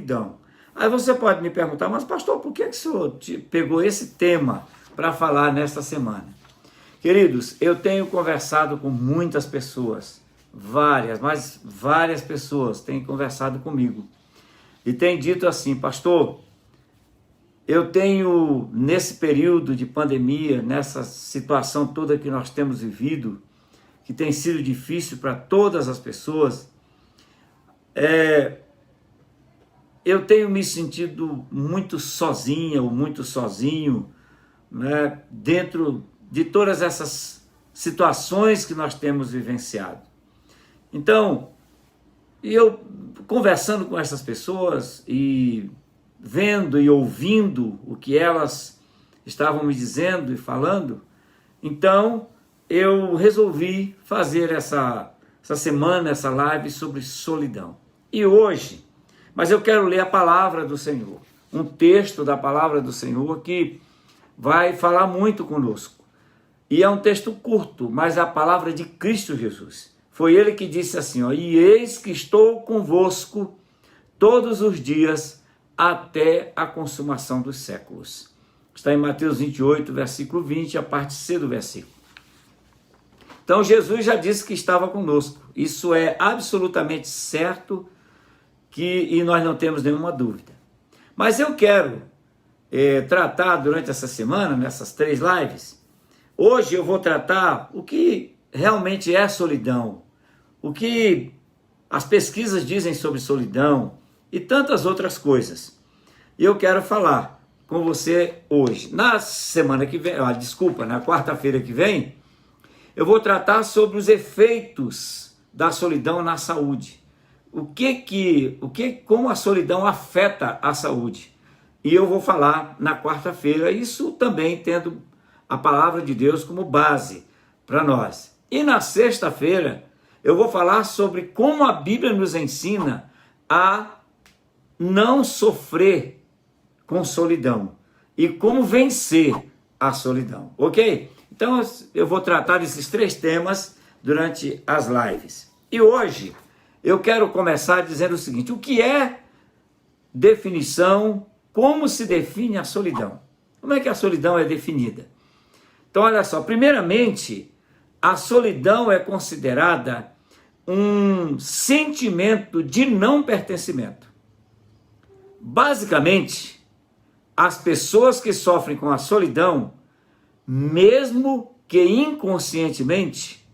solidão. Aí você pode me perguntar, mas pastor, por que o senhor pegou esse tema para falar nesta semana? Queridos, eu tenho conversado com muitas pessoas, várias pessoas têm conversado comigo e têm dito assim, pastor, eu tenho, nesse período de pandemia, nessa situação toda que nós temos vivido, que tem sido difícil para todas as pessoas, eu tenho me sentido muito sozinha ou muito sozinho, né, dentro de todas essas situações que nós temos vivenciado. Então, eu conversando com essas pessoas e vendo e ouvindo o que elas estavam me dizendo e falando, então eu resolvi fazer essa semana, essa live sobre solidão. E hoje, mas eu quero ler a palavra do Senhor, um texto da palavra do Senhor que vai falar muito conosco. E é um texto curto, mas a palavra de Cristo Jesus. Foi ele que disse assim, ó, e eis que estou convosco todos os dias até a consumação dos séculos. Está em Mateus 28, versículo 20, a parte C do versículo. Então Jesus já disse que estava conosco. Isso é absolutamente certo e nós não temos nenhuma dúvida. Mas eu quero tratar durante essa semana, nessas 3 lives, hoje eu vou tratar o que realmente é solidão, o que as pesquisas dizem sobre solidão e tantas outras coisas. E eu quero falar com você hoje. Na semana que vem, na quarta-feira que vem, eu vou tratar sobre os efeitos da solidão na saúde. Como a solidão afeta a saúde. E eu vou falar na quarta-feira, isso também tendo a palavra de Deus como base para nós. E na sexta-feira, eu vou falar sobre como a Bíblia nos ensina a não sofrer com solidão e como vencer a solidão, ok? Então eu vou tratar desses 3 temas durante as lives. E hoje eu quero começar dizendo o seguinte, o que é definição, como se define a solidão? Como é que a solidão é definida? Então olha só, primeiramente, a solidão é considerada um sentimento de não pertencimento. Basicamente, as pessoas que sofrem com a solidão, mesmo que inconscientemente,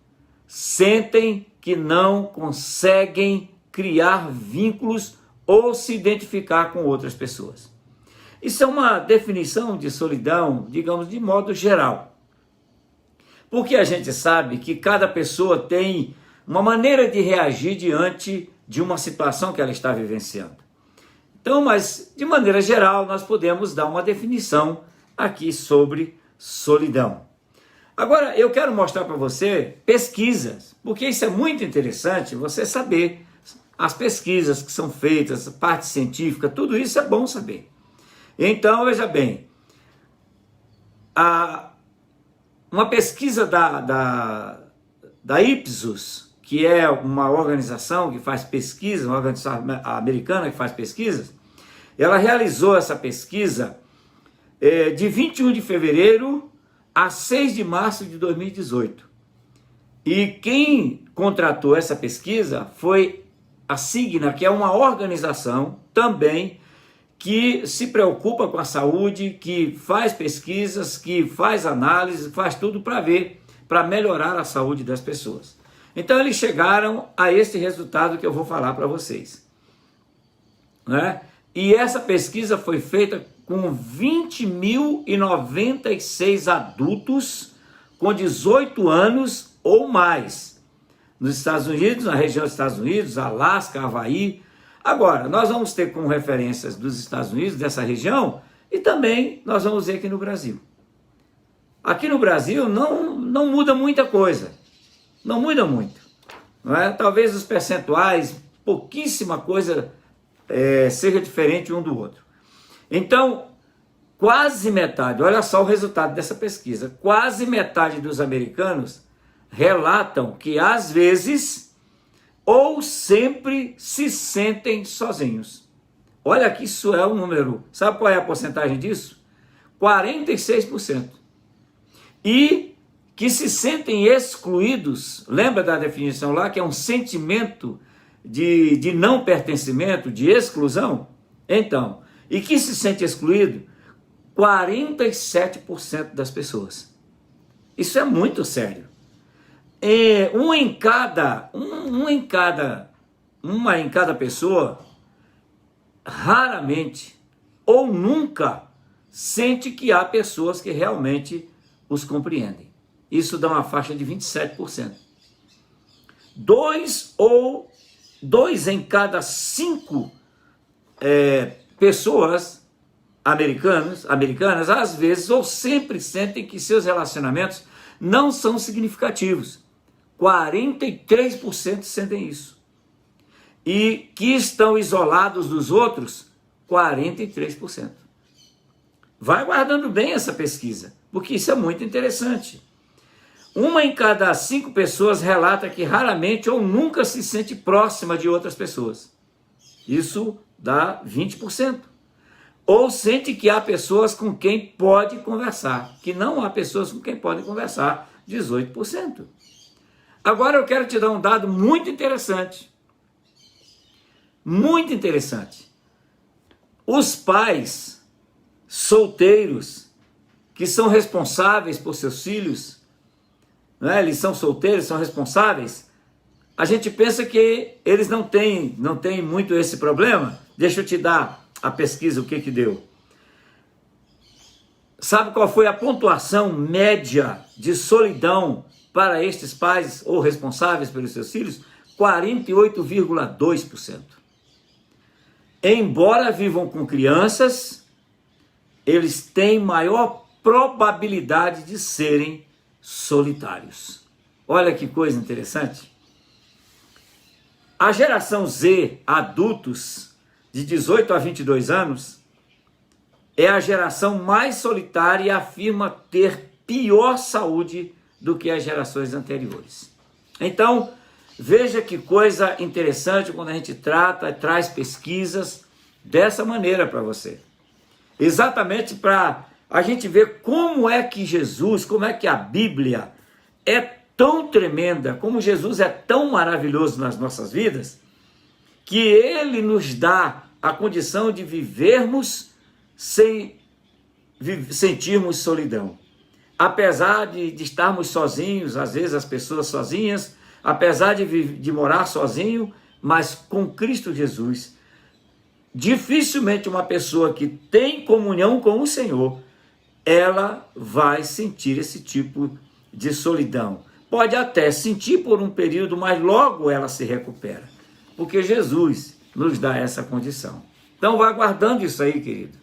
sentem que não conseguem criar vínculos ou se identificar com outras pessoas. Isso é uma definição de solidão, digamos, de modo geral. Porque a gente sabe que cada pessoa tem uma maneira de reagir diante de uma situação que ela está vivenciando. Então, mas de maneira geral, nós podemos dar uma definição aqui sobre solidão. Agora, eu quero mostrar para você pesquisas, porque isso é muito interessante, você saber as pesquisas que são feitas, a parte científica, tudo isso é bom saber. Então, veja bem, uma pesquisa da Ipsos, que é uma organização que faz pesquisa, uma organização americana que faz pesquisas, ela realizou essa pesquisa de 21 de fevereiro a 6 de março de 2018. E quem contratou essa pesquisa foi a Cigna, que é uma organização também que se preocupa com a saúde, que faz pesquisas, que faz análise, faz tudo para melhorar a saúde das pessoas. Então eles chegaram a esse resultado que eu vou falar para vocês, né? E essa pesquisa foi feita com 20.096 adultos com 18 anos ou mais, nos Estados Unidos, na região dos Estados Unidos, Alasca, Havaí. Agora, nós vamos ter como referências dos Estados Unidos, dessa região, e também nós vamos ver aqui no Brasil. Aqui no Brasil não muda muita coisa, não muda muito, não é? Talvez os percentuais, pouquíssima coisa seja diferente um do outro. Então, quase metade, olha só o resultado dessa pesquisa, quase metade dos americanos relatam que às vezes ou sempre se sentem sozinhos. Olha que isso é um número. Sabe qual é a porcentagem disso? 46%. E que se sentem excluídos, lembra da definição lá, que é um sentimento de não pertencimento, de exclusão? Então, e que se sente excluído? 47% das pessoas. Isso é muito sério. Uma em cada pessoa raramente ou nunca sente que há pessoas que realmente os compreendem. Isso dá uma faixa de 27%. Dois em cada 5 pessoas americanas, às vezes ou sempre sentem que seus relacionamentos não são significativos. 43% sentem isso. E que estão isolados dos outros, 43%. Vai guardando bem essa pesquisa, porque isso é muito interessante. Uma em cada 5 pessoas relata que raramente ou nunca se sente próxima de outras pessoas. Isso dá 20%. Ou sente que há pessoas com quem pode conversar, que não há pessoas com quem pode conversar, 18%. Agora eu quero te dar um dado muito interessante. Muito interessante. Os pais solteiros que são responsáveis por seus filhos, né? Eles são solteiros, são responsáveis, a gente pensa que eles não têm muito esse problema. Deixa eu te dar a pesquisa, o que deu. Sabe qual foi a pontuação média de solidão para estes pais ou responsáveis pelos seus filhos? 48,2%. Embora vivam com crianças, eles têm maior probabilidade de serem solitários. Olha que coisa interessante. A geração Z, adultos de 18 a 22 anos, é a geração mais solitária e afirma ter pior saúde do que as gerações anteriores. Então, veja que coisa interessante quando a gente traz pesquisas dessa maneira para você. Exatamente para a gente ver como é que Jesus, como é que a Bíblia é tão tremenda, como Jesus é tão maravilhoso nas nossas vidas, que ele nos dá a condição de vivermos sem sentirmos solidão. Apesar de estarmos sozinhos, às vezes as pessoas sozinhas, apesar de morar sozinho, mas com Cristo Jesus, dificilmente uma pessoa que tem comunhão com o Senhor, ela vai sentir esse tipo de solidão. Pode até sentir por um período, mas logo ela se recupera, porque Jesus nos dá essa condição. Então vai guardando isso aí, querido.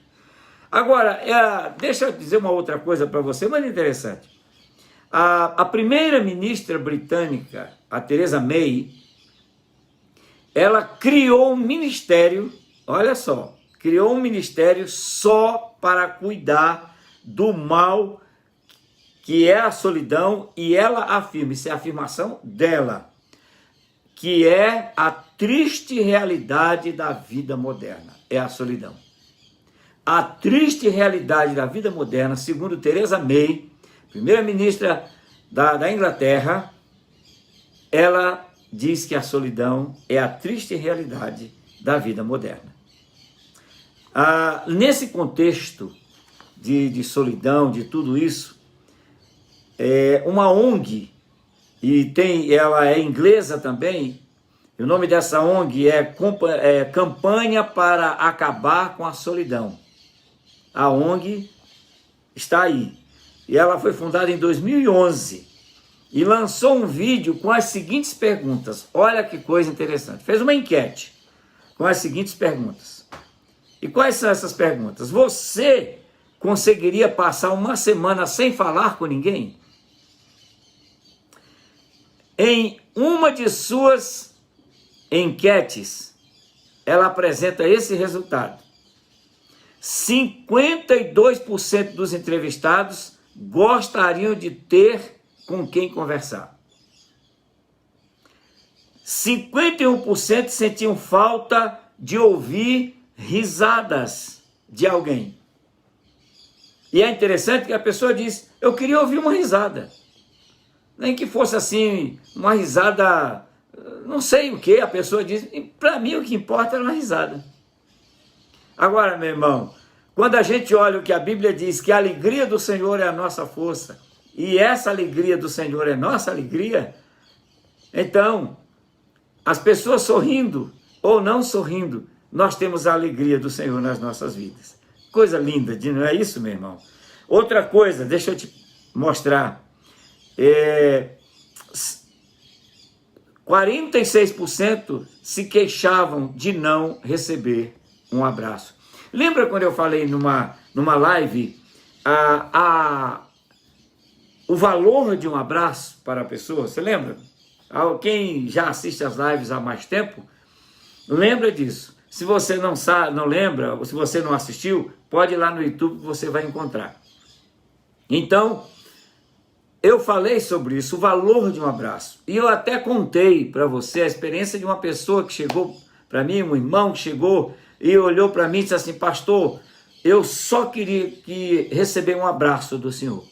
Agora, deixa eu dizer uma outra coisa para você, mas interessante. A primeira-ministra britânica, a Theresa May, ela criou um ministério, olha só, criou um ministério só para cuidar do mal que é a solidão, e ela afirma, isso é a afirmação dela, que é a triste realidade da vida moderna, é a solidão. A triste realidade da vida moderna, segundo Theresa May, primeira-ministra da Inglaterra, ela diz que a solidão é a triste realidade da vida moderna. Nesse contexto de solidão, de tudo isso, uma ONG, ela é inglesa também, e o nome dessa ONG é Campanha para Acabar com a Solidão. A ONG está aí. E ela foi fundada em 2011 e lançou um vídeo com as seguintes perguntas. Olha que coisa interessante. Fez uma enquete com as seguintes perguntas. E quais são essas perguntas? Você conseguiria passar uma semana sem falar com ninguém? Em uma de suas enquetes, ela apresenta esse resultado. 52% dos entrevistados gostariam de ter com quem conversar. 51% sentiam falta de ouvir risadas de alguém. E é interessante que a pessoa diz, eu queria ouvir uma risada. Nem que fosse assim, uma risada, não sei o que, a pessoa diz, para mim o que importa é uma risada. Agora, meu irmão, quando a gente olha o que a Bíblia diz, que a alegria do Senhor é a nossa força, e essa alegria do Senhor é nossa alegria, então, as pessoas sorrindo ou não sorrindo, nós temos a alegria do Senhor nas nossas vidas. Coisa linda, não é isso, meu irmão? Outra coisa, deixa eu te mostrar. 46% se queixavam de não receber um abraço. Lembra quando eu falei numa live o valor de um abraço para a pessoa? Você lembra? Quem já assiste as lives há mais tempo, lembra disso. Se você não sabe, não lembra, ou se você não assistiu, pode ir lá no YouTube que você vai encontrar. Então, eu falei sobre isso, o valor de um abraço. E eu até contei para você a experiência de uma pessoa que chegou para mim, um irmão que chegou e olhou para mim e disse assim, pastor, eu só queria receber um abraço do senhor.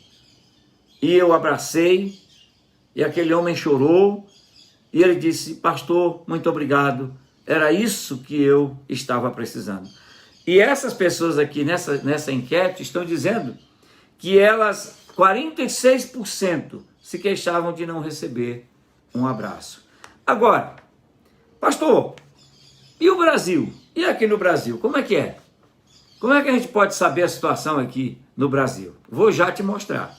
E eu abracei, e aquele homem chorou, e ele disse, pastor, muito obrigado, era isso que eu estava precisando. E essas pessoas aqui nessa enquete estão dizendo que elas, 46% se queixavam de não receber um abraço. Agora, pastor, e o Brasil? E aqui no Brasil, como é que é? Como é que a gente pode saber a situação aqui no Brasil? Vou já te mostrar.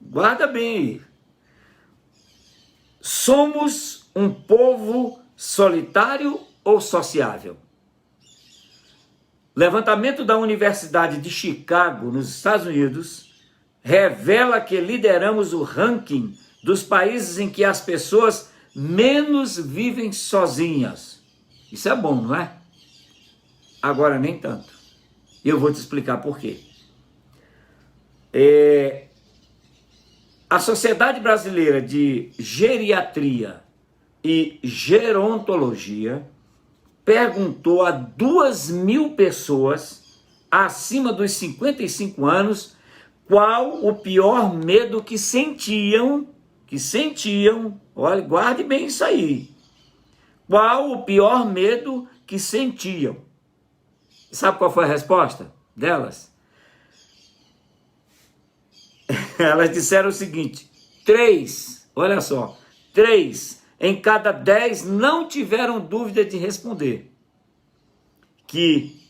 Guarda bem aí. Somos um povo solitário ou sociável? Levantamento da Universidade de Chicago, nos Estados Unidos, revela que lideramos o ranking dos países em que as pessoas menos vivem sozinhas. Isso é bom, não é? Agora, nem tanto. E eu vou te explicar por quê. A Sociedade Brasileira de Geriatria e Gerontologia perguntou a 2.000 pessoas acima dos 55 anos qual o pior medo que sentiam, olha, guarde bem isso aí, qual o pior medo que sentiam. Sabe qual foi a resposta delas? Elas disseram o seguinte, 3 em cada 10 não tiveram dúvida de responder que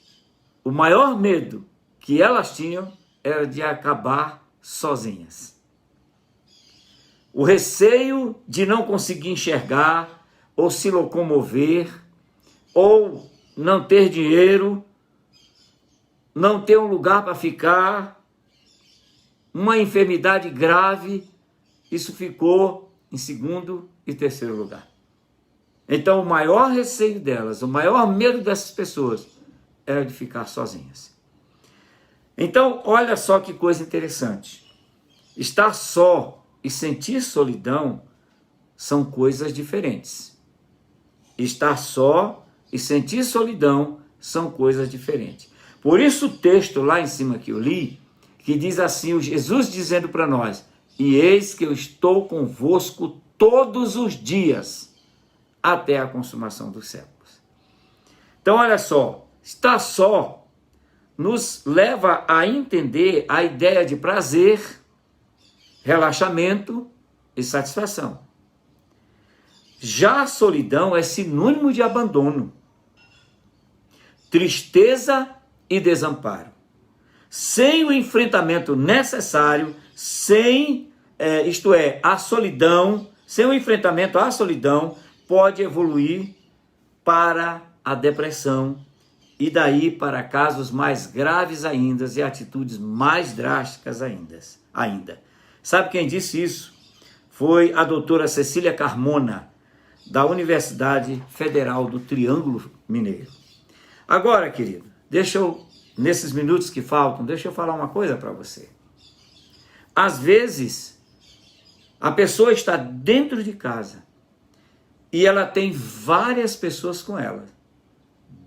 o maior medo que elas tinham era de acabar sozinhas. O receio de não conseguir enxergar, ou se locomover, ou não ter dinheiro, não ter um lugar para ficar, uma enfermidade grave, isso ficou em segundo e terceiro lugar. Então, o maior receio delas, o maior medo dessas pessoas era de ficar sozinhas. Então, olha só que coisa interessante. Estar só e sentir solidão são coisas diferentes. Estar só e sentir solidão são coisas diferentes. Por isso o texto lá em cima que eu li, que diz assim, o Jesus dizendo para nós, e eis que eu estou convosco todos os dias, até a consumação dos séculos. Então olha só, estar só nos leva a entender a ideia de prazer, relaxamento e satisfação. Já a solidão é sinônimo de abandono, tristeza e desamparo. Sem o enfrentamento necessário, a solidão, sem o enfrentamento à solidão, pode evoluir para a depressão e daí para casos mais graves ainda e atitudes mais drásticas ainda. Sabe quem disse isso? Foi a doutora Cecília Carmona, da Universidade Federal do Triângulo Mineiro. Agora, querido, nesses minutos que faltam, deixa eu falar uma coisa para você. Às vezes, a pessoa está dentro de casa e ela tem várias pessoas com ela.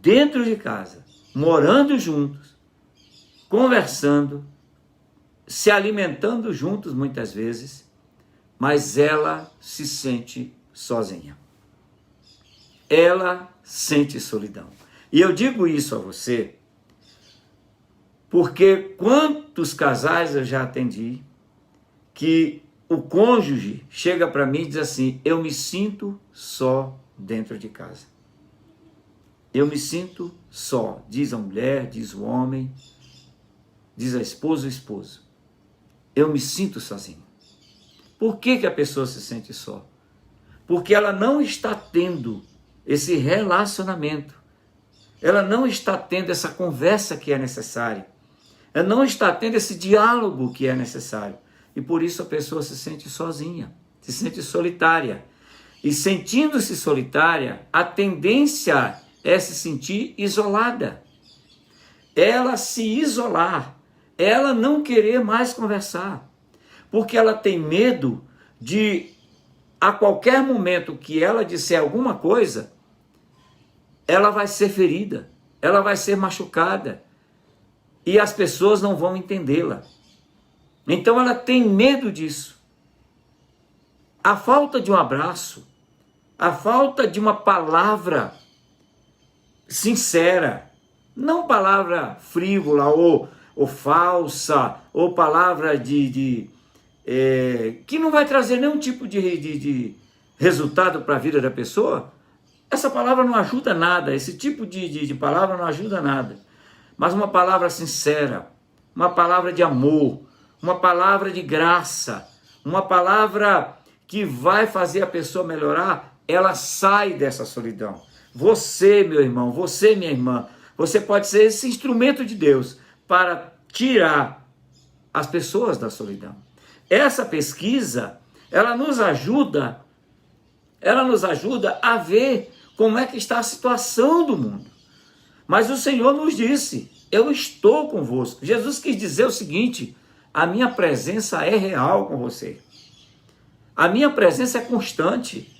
dentro de casa, morando juntos, conversando, se alimentando juntos muitas vezes, mas ela se sente sozinha. Ela sente solidão. E eu digo isso a você porque quantos casais eu já atendi que o cônjuge chega para mim e diz assim: eu me sinto só dentro de casa. Eu me sinto só, diz a mulher, diz o homem, diz a esposa, o esposo. Eu me sinto sozinho. Por que a pessoa se sente só? Porque ela não está tendo esse relacionamento. Ela não está tendo essa conversa que é necessária. Ela não está tendo esse diálogo que é necessário. E por isso a pessoa se sente sozinha, se sente solitária. E sentindo-se solitária, a tendência é se sentir isolada. Ela se isolar, ela não querer mais conversar. Porque ela tem medo de, a qualquer momento que ela disser alguma coisa, ela vai ser ferida, ela vai ser machucada. E as pessoas não vão entendê-la. Então ela tem medo disso. A falta de um abraço, a falta de uma palavra sincera, não palavra frívola ou falsa, ou palavra que não vai trazer nenhum tipo de resultado para a vida da pessoa, essa palavra não ajuda nada, esse tipo de palavra não ajuda nada. Mas uma palavra sincera, uma palavra de amor, uma palavra de graça, uma palavra que vai fazer a pessoa melhorar, ela sai dessa solidão. Você, meu irmão, você, minha irmã, você pode ser esse instrumento de Deus para tirar as pessoas da solidão. Essa pesquisa, ela nos ajuda a ver como é que está a situação do mundo. Mas o Senhor nos disse: eu estou convosco. Jesus quis dizer o seguinte: a minha presença é real com você. A minha presença é constante.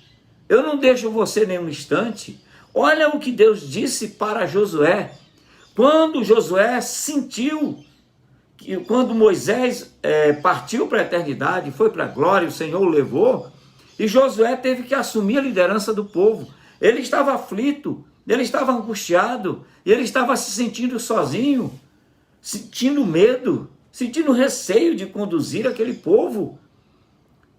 Eu não deixo você nenhum instante. Olha o que Deus disse para Josué. Quando Josué sentiu que quando Moisés partiu para a eternidade, foi para a glória, o Senhor o levou, e Josué teve que assumir a liderança do povo. Ele estava aflito, ele estava angustiado, ele estava se sentindo sozinho, sentindo medo, sentindo receio de conduzir aquele povo.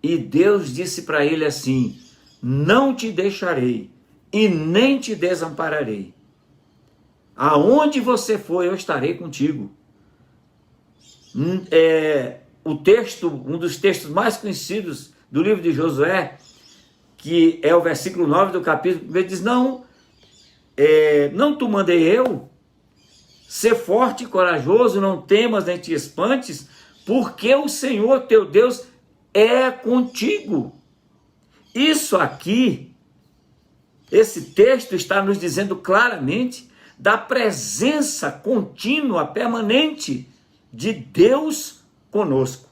E Deus disse para ele assim: não te deixarei e nem te desampararei. Aonde você for, eu estarei contigo. Um dos textos mais conhecidos do livro de Josué, que é o versículo 9 do capítulo, ele diz: não te mandei eu? Ser forte e corajoso, não temas nem te espantes, porque o Senhor teu Deus é contigo. Isso aqui, esse texto está nos dizendo claramente da presença contínua, permanente de Deus conosco.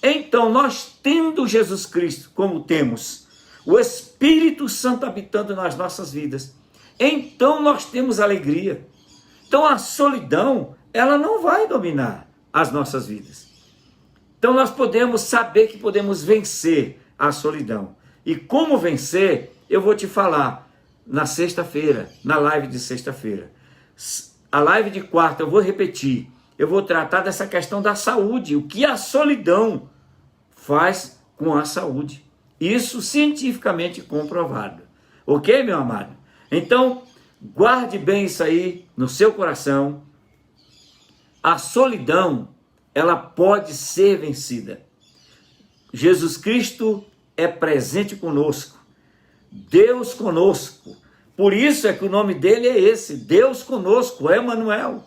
Então, nós tendo Jesus Cristo como temos, o Espírito Santo habitando nas nossas vidas, então nós temos alegria. Então a solidão, ela não vai dominar as nossas vidas. Então nós podemos saber que podemos vencer a solidão. E como vencer, eu vou te falar na sexta-feira, na live de sexta-feira. A live de quarta eu vou repetir. Eu vou tratar dessa questão da saúde, o que a solidão faz com a saúde. Isso cientificamente comprovado. Ok, meu amado? Então, guarde bem isso aí no seu coração. A solidão, ela pode ser vencida. Jesus Cristo é presente conosco. Deus conosco. Por isso é que o nome dele é esse, Deus conosco, Emanuel.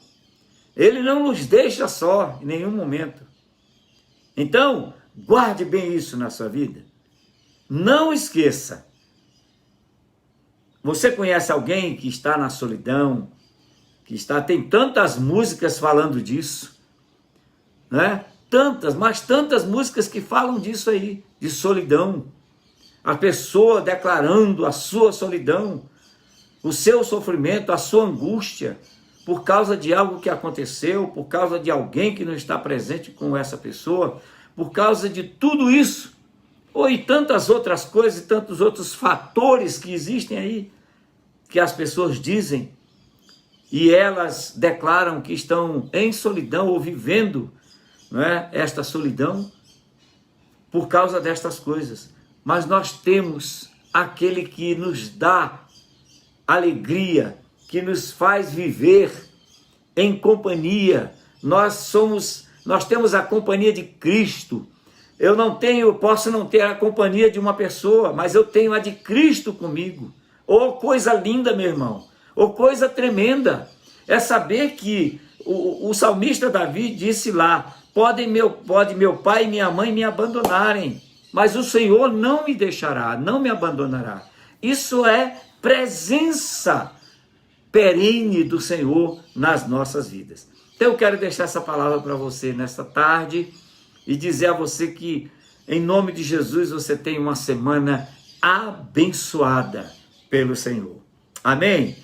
Ele não nos deixa só em nenhum momento. Então, guarde bem isso na sua vida. Não esqueça. Você conhece alguém que está na solidão, tem tantas músicas falando disso, né? Tantas músicas que falam disso aí, de solidão. A pessoa declarando a sua solidão. o seu sofrimento, a sua angústia, por causa de algo que aconteceu, por causa de alguém que não está presente com essa pessoa, por causa de tudo isso, ou e tantas outras coisas, e tantos outros fatores que existem aí, que as pessoas dizem, e elas declaram que estão em solidão ou vivendo, não é, esta solidão, por causa destas coisas. Mas nós temos aquele que nos dá alegria, que nos faz viver em companhia. Nós temos a companhia de Cristo. Posso não ter a companhia de uma pessoa, mas eu tenho a de Cristo comigo. Oh, coisa linda, meu irmão. Oh, coisa tremenda. É saber que o salmista Davi disse lá: pode meu pai e minha mãe me abandonarem, mas o Senhor não me deixará, não me abandonará. Isso é presença perene do Senhor nas nossas vidas. Então eu quero deixar essa palavra para você nesta tarde e dizer a você que, em nome de Jesus, você tem uma semana abençoada pelo Senhor. Amém?